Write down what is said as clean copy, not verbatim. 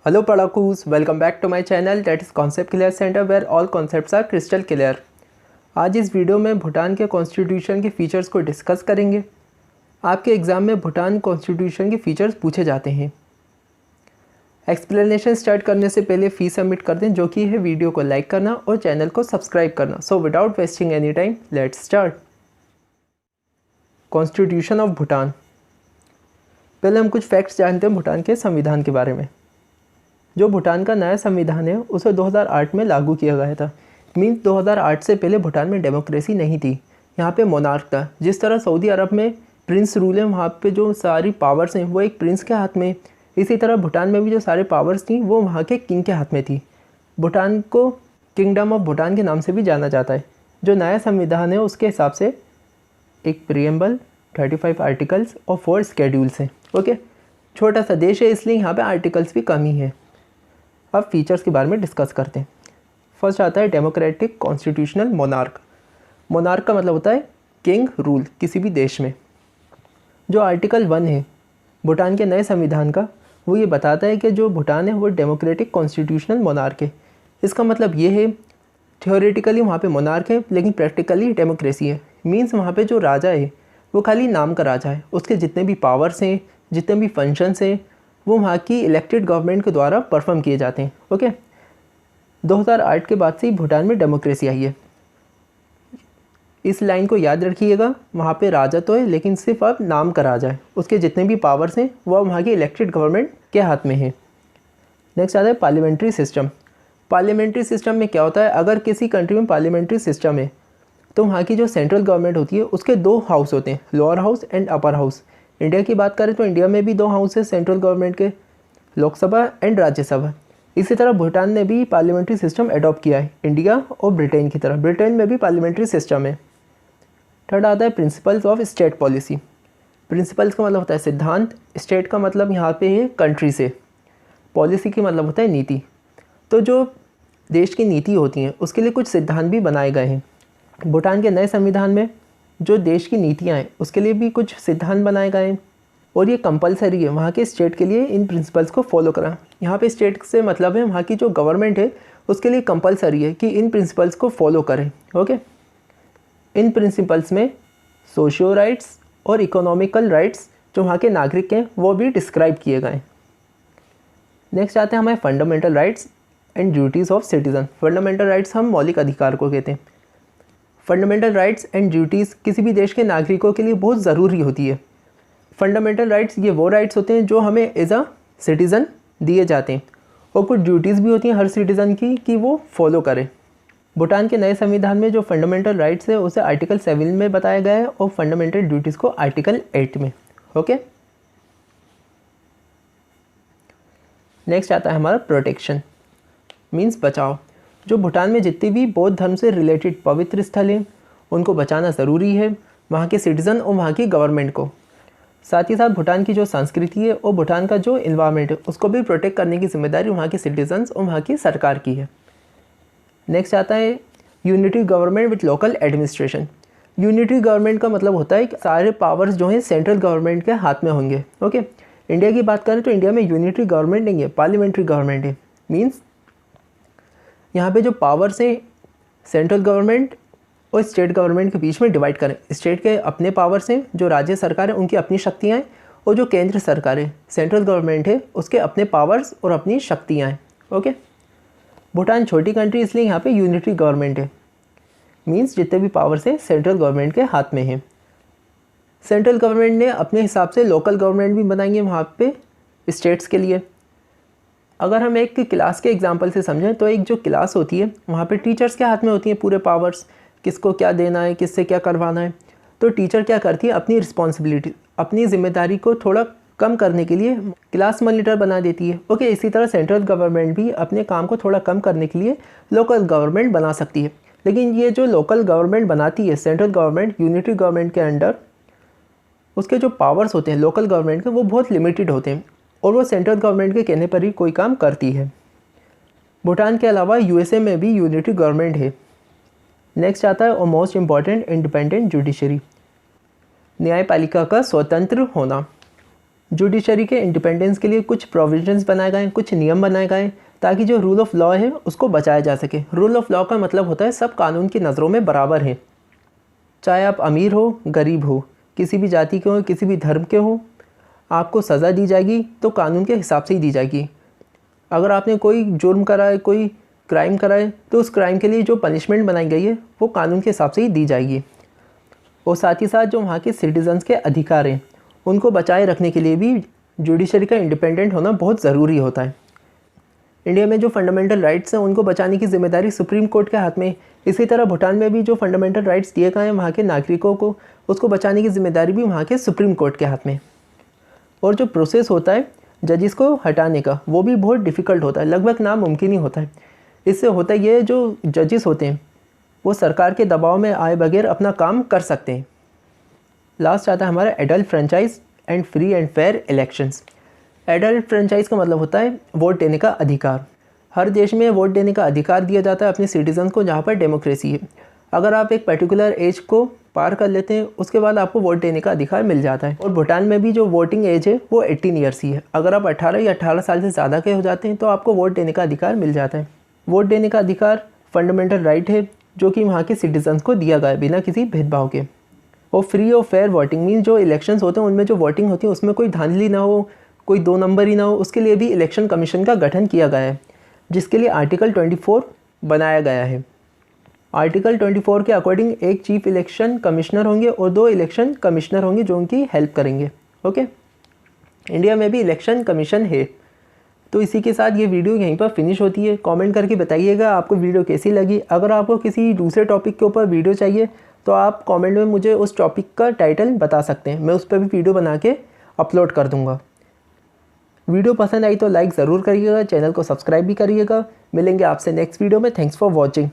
Hello Padakus, welcome back to my channel that is Concept Clear Center where all concepts are crystal clear। आज इस video में भूटान के constitution के features को discuss करेंगे। आपके एग्ज़ाम में भूटान कॉन्स्टिट्यूशन के फीचर्स पूछे जाते हैं। एक्सप्लेनेशन स्टार्ट करने से पहले फ़ी सबमिट कर दें, जो कि है वीडियो को लाइक करना और चैनल को सब्सक्राइब करना। So without wasting any time let's start. Constitution of Bhutan. पहले हम कुछ फैक्ट्स जानते हैं भूटान के संविधान के बारे में। जो भूटान का नया संविधान है उसे 2008 में लागू किया गया था। मीन्स 2008 से पहले भूटान में डेमोक्रेसी नहीं थी। यहाँ पे मोनार्क था। जिस तरह सऊदी अरब में प्रिंस रूल है, वहाँ पे जो सारी पावर्स हैं वो एक प्रिंस के हाथ में, इसी तरह भूटान में भी जो सारी पावर्स थी वो वहाँ के किंग के हाथ में थी। भूटान को किंगडम ऑफ भूटान के नाम से भी जाना जाता है। जो नया संविधान है उसके हिसाब से एक प्रीएम्बल, 35 आर्टिकल्स और 4 स्केड्यूल्स हैं। ओके, छोटा सा देश है इसलिए यहाँ पे आर्टिकल्स भी कम ही है। अब फीचर्स के बारे में डिस्कस करते हैं। फर्स्ट आता है डेमोक्रेटिक कॉन्स्टिट्यूशनल मोनार्क। मोनार्क का मतलब होता है किंग रूल किसी भी देश में। जो आर्टिकल 1 है भूटान के नए संविधान का, वो ये बताता है कि जो भूटान है वो डेमोक्रेटिक कॉन्स्टिट्यूशनल मोनार्क है। इसका मतलब ये है थियोरेटिकली वहाँ पे मोनार्क है लेकिन प्रैक्टिकली डेमोक्रेसी है। मीन्स वहाँ पे जो राजा है वो खाली नाम का राजा है, उसके जितने भी पावर्स हैं, जितने भी फंक्शंस हैं, वो वहाँ की इलेक्टेड गवर्नमेंट के द्वारा परफॉर्म किए जाते हैं। ओके, 2008 के बाद से ही भूटान में डेमोक्रेसी आई है। इस लाइन को याद रखिएगा, वहाँ पे राजा तो है लेकिन सिर्फ अब नाम का राजा है, उसके जितने भी पावर्स हैं वो वहाँ की इलेक्टेड गवर्नमेंट के हाथ में है। नेक्स्ट आता है पार्लियामेंट्री सिस्टम। पार्लियामेंट्री सिस्टम में क्या होता है, अगर किसी कंट्री में पार्लियामेंट्री सिस्टम है तो वहाँ की जो सेंट्रल गवर्नमेंट होती है उसके 2 हाउस होते हैं, lower house and upper house. India की बात करें तो इंडिया में भी 2 हाउस है सेंट्रल गवर्नमेंट के, लोकसभा एंड राज्यसभा। इसी तरह भूटान ने भी पार्लियामेंट्री सिस्टम अडॉप्ट किया है, इंडिया और ब्रिटेन की तरह। ब्रिटेन में भी पार्लियामेंट्री सिस्टम है। थर्ड आता है principles of state policy. Principles का मतलब होता है सिद्धांत, स्टेट का मतलब यहाँ पे है कंट्री से, पॉलिसी की मतलब होता है नीति। तो जो देश की नीति होती हैं उसके लिए कुछ सिद्धांत भी बनाए गए हैं। भूटान के नए संविधान में जो देश की नीतियाँ हैं उसके लिए भी कुछ सिद्धांत बनाए गए हैं और ये कंपलसरी है वहाँ के स्टेट के लिए इन प्रिंसिपल्स को फॉलो करना। यहाँ पे स्टेट से मतलब है वहाँ की जो गवर्नमेंट है उसके लिए कंपलसरी है कि इन प्रिंसिपल्स को फॉलो करें। ओके, इन प्रिंसिपल्स में सोशियो राइट्स और इकोनॉमिकल राइट्स जो वहाँ के नागरिक हैं वो भी डिस्क्राइब किए गए। नेक्स्ट आते हैं हमारे fundamental rights and duties of citizen. Fundamental rights हम मौलिक अधिकार को कहते हैं। फंडामेंटल राइट्स एंड ड्यूटीज़ किसी भी देश के नागरिकों के लिए बहुत ज़रूरी होती है। फंडामेंटल राइट्स ये वो राइट्स होते हैं जो हमें एज अ सिटीज़न दिए जाते हैं और कुछ ड्यूटीज़ भी होती हैं हर सिटीज़न की कि वो फॉलो करें। भूटान के नए संविधान में जो फंडामेंटल राइट्स है उसे आर्टिकल 7 में बताया गया है और फंडामेंटल ड्यूटीज़ को आर्टिकल 8 में। ओके, नेक्स्ट आता है हमारा प्रोटेक्शन, मीन्स बचाव। जो भूटान में जितनी भी बौद्ध धर्म से रिलेटेड पवित्र स्थल हैं उनको बचाना ज़रूरी है, वहाँ के सिटीज़न और वहाँ की गवर्नमेंट को। साथ ही साथ भूटान की जो संस्कृति है और भूटान का जो इन्वायरमेंट है उसको भी प्रोटेक्ट करने की जिम्मेदारी वहाँ के सिटीजन्स और वहाँ की सरकार की है। नेक्स्ट आता है unity government with local administration. Unity government का मतलब होता है कि सारे पावर्स जो हैं सेंट्रल गवर्नमेंट के हाथ में होंगे। ओके, इंडिया की बात करें तो इंडिया में यूनिटी गवर्नमेंट नहीं है, पार्लियामेंट्री गवर्नमेंट है। मीन्स यहाँ पे जो पावर्स हैं सेंट्रल गवर्नमेंट और स्टेट गवर्नमेंट के बीच में डिवाइड करें। स्टेट के अपने पावर्स हैं, जो राज्य सरकार है उनकी अपनी शक्तियाँ हैं, और जो केंद्र सरकार है सेंट्रल गवर्नमेंट है उसके अपने पावर्स और अपनी शक्तियाँ हैं। ओके, भूटान छोटी कंट्री इसलिए यहाँ पे यूनिटी गवर्नमेंट है। मीन्स जितने भी पावर्स हैं सेंट्रल गवर्नमेंट के हाथ में हैं। सेंट्रल गवर्नमेंट ने अपने हिसाब से लोकल गवर्नमेंट भी बनाई है वहाँ पे स्टेट्स के लिए। अगर हम एक क्लास के एग्जांपल से समझें तो एक जो क्लास होती है वहाँ पे टीचर्स के हाथ में होती हैं पूरे पावर्स, किसको क्या देना है, किससे क्या करवाना है। तो टीचर क्या करती है, अपनी रिस्पॉन्सिबिलिटी, अपनी जिम्मेदारी को थोड़ा कम करने के लिए क्लास मॉनिटर बना देती है। ओके, इसी तरह सेंट्रल गवर्नमेंट भी अपने काम को थोड़ा कम करने के लिए लोकल गवर्नमेंट बना सकती है। लेकिन ये जो लोकल गवर्नमेंट बनाती है सेंट्रल गवर्नमेंट यूनिटी गवर्नमेंट के अंडर, उसके जो पावर्स होते हैं लोकल गवर्नमेंट के वो बहुत लिमिटेड होते हैं और वो सेंट्रल गवर्नमेंट के कहने पर ही कोई काम करती है। भूटान के अलावा यूएसए में भी यूनिटी गवर्नमेंट है। नेक्स्ट आता है और मोस्ट इम्पॉर्टेंट इंडिपेंडेंट जुडिशरी, न्यायपालिका का स्वतंत्र होना। जुडिशरी के इंडिपेंडेंस के लिए कुछ प्रोविजंस बनाए गए, कुछ नियम बनाए गए ताकि जो रूल ऑफ़ लॉ है उसको बचाया जा सके। रूल ऑफ़ लॉ का मतलब होता है सब कानून की नज़रों में बराबर हैं, चाहे आप अमीर हो गरीब हो, किसी भी जाति के हो, किसी भी धर्म के हो, आपको सज़ा दी जाएगी तो कानून के हिसाब से ही दी जाएगी। अगर आपने कोई जुर्म करा है, कोई क्राइम करा है, तो उस क्राइम के लिए जो पनिशमेंट बनाई गई है वो कानून के हिसाब से ही दी जाएगी। और साथ ही साथ जो वहाँ के सिटीजन्स के अधिकार हैं उनको बचाए रखने के लिए भी जुडिशरी का इंडिपेंडेंट होना बहुत ज़रूरी होता है। इंडिया में जो फंडामेंटल राइट्स हैं उनको बचाने की जिम्मेदारी सुप्रीम कोर्ट के हाथ में। इसी तरह भूटान में भी जो फंडामेंटल राइट्स दिए गए हैं वहाँ के नागरिकों को, उसको बचाने की जिम्मेदारी भी वहाँ के सुप्रीम कोर्ट के हाथ में। और जो प्रोसेस होता है जजिस को हटाने का वो भी बहुत डिफ़िकल्ट होता है, लगभग नामुमकिन ही होता है। इससे होता ये है जो जजिस होते हैं वो सरकार के दबाव में आए बगैर अपना काम कर सकते हैं। लास्ट आता है हमारा adult franchise and free and fair elections. Adult franchise का मतलब होता है वोट देने का अधिकार। हर देश में वोट देने का अधिकार दिया जाता है अपने सिटीजन को जहाँ पर डेमोक्रेसी है। अगर आप एक पर्टिकुलर एज को पार कर लेते हैं उसके बाद आपको वोट देने का अधिकार मिल जाता है। और भूटान में भी जो वोटिंग एज है वो 18 ईयर्स ही है। अगर आप 18 या 18 साल से ज़्यादा के हो जाते हैं तो आपको वोट देने का अधिकार मिल जाता है। वोट देने का अधिकार फंडामेंटल राइट है जो कि वहाँ के सिटीजन्स को दिया गया बिना किसी भेदभाव के। और फ्री और फेयर वोटिंग मीन्स जो इलेक्शंस होते हैं उनमें जो वोटिंग होती है उसमें कोई धांधली ना हो, कोई 2 नंबर ही ना हो, उसके लिए भी इलेक्शन कमीशन का गठन किया गया है जिसके लिए आर्टिकल 24 बनाया गया है। आर्टिकल 24 के अकॉर्डिंग एक चीफ इलेक्शन कमिश्नर होंगे और 2 इलेक्शन कमिश्नर होंगे जो उनकी हेल्प करेंगे। ओके, इंडिया में भी इलेक्शन कमीशन है। तो इसी के साथ ये वीडियो यहीं पर फिनिश होती है। कमेंट करके बताइएगा आपको वीडियो कैसी लगी। अगर आपको किसी दूसरे टॉपिक के ऊपर वीडियो चाहिए तो आप कमेंट में मुझे उस टॉपिक का टाइटल बता सकते हैं, मैं उस पर भी वीडियो बना के अपलोड कर दूँगा। वीडियो पसंद आई तो लाइक ज़रूर करिएगा, चैनल को सब्सक्राइब भी करिएगा। मिलेंगे आपसे नेक्स्ट वीडियो में। Thanks for watching.